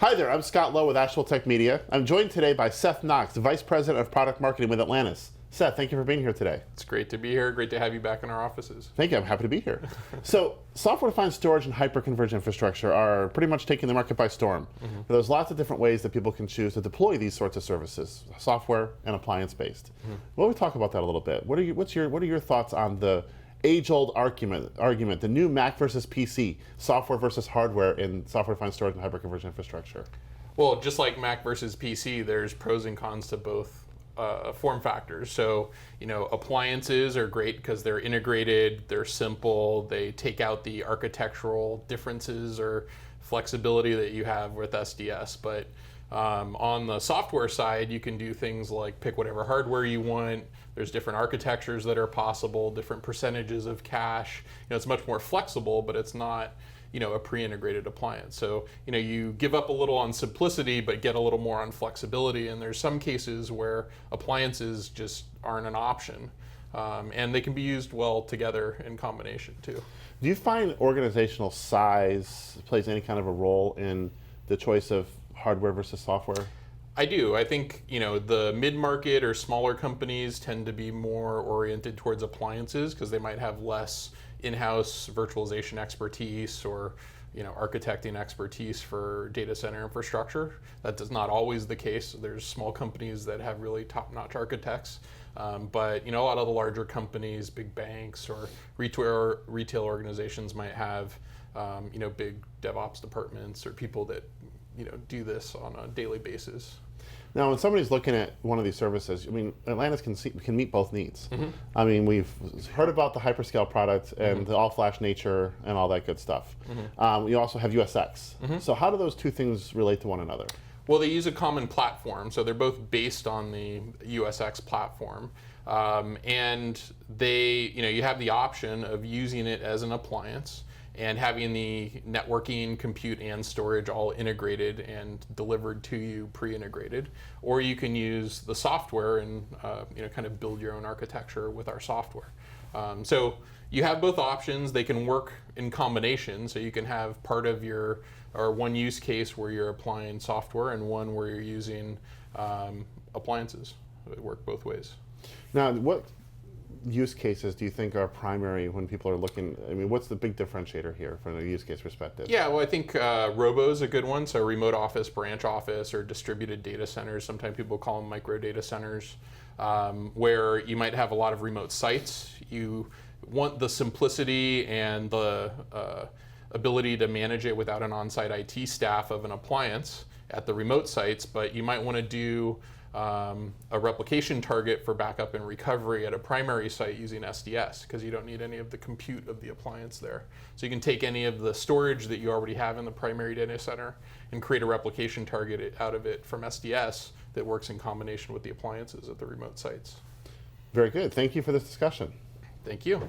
Hi there, I'm Scott Lowe with ActualTech Media. I'm joined today by Seth Knox, Vice President of Product Marketing with Atlantis. Seth, thank you for being here today. It's great to be here. Great to have you back in our offices. Thank you, I'm happy to be here. So, software-defined storage and hyperconverged infrastructure are pretty much taking the market by storm. There's lots of different ways that people can choose to deploy these sorts of services, software and appliance-based. Well, we talk about that a little bit. What are your thoughts on the age-old argument, the new Mac versus PC, software versus hardware in software-defined storage and hyperconverged infrastructure? Well, just like Mac versus PC, there's pros and cons to both form factors. So, appliances are great because they're integrated, they're simple, they take out the architectural differences or flexibility that you have with SDS. But on the software side, you can do things like pick whatever hardware you want. There's different architectures that are possible, different percentages of cache. It's much more flexible, but it's not a pre-integrated appliance. So, you give up a little on simplicity, but get a little more on flexibility. And there's some cases where appliances just aren't an option. And they can be used well together in combination too. Do you find organizational size plays any kind of a role in the choice of hardware versus software? I do. I think, the mid-market or smaller companies tend to be more oriented towards appliances because they might have less in-house virtualization expertise or architecting expertise for data center infrastructure. That is not always the case. There's small companies that have really top-notch architects, but a lot of the larger companies, big banks or retail organizations might have big DevOps departments or people that do this on a daily basis. Now, when somebody's looking at one of these services, Atlantis can meet both needs. We've heard about the hyperscale product and the all-flash nature and all that good stuff. You also have USX. So how do those two things relate to one another? Well, they use a common platform, so they're both based on the USX platform. And you have the option of using it as an appliance and having the networking, compute, and storage all integrated and delivered to you pre-integrated. Or you can use the software and kind of build your own architecture with our software. So you have both options. They can work in combination. So you can have part of one use case where you're applying software and one where you're using appliances. It work both ways. Now, what use cases do you think are primary when people are looking? What's the big differentiator here from a use case perspective? Yeah, well, I think Robo is a good one. So remote office, branch office, or distributed data centers. Sometimes people call them micro data centers, where you might have a lot of remote sites. You want the simplicity and the ability to manage it without an on-site IT staff of an appliance at the remote sites, but you might want to do a replication target for backup and recovery at a primary site using SDS because you don't need any of the compute of the appliance there. So you can take any of the storage that you already have in the primary data center and create a replication target out of it from SDS that works in combination with the appliances at the remote sites. Very good. Thank you for this discussion. Thank you.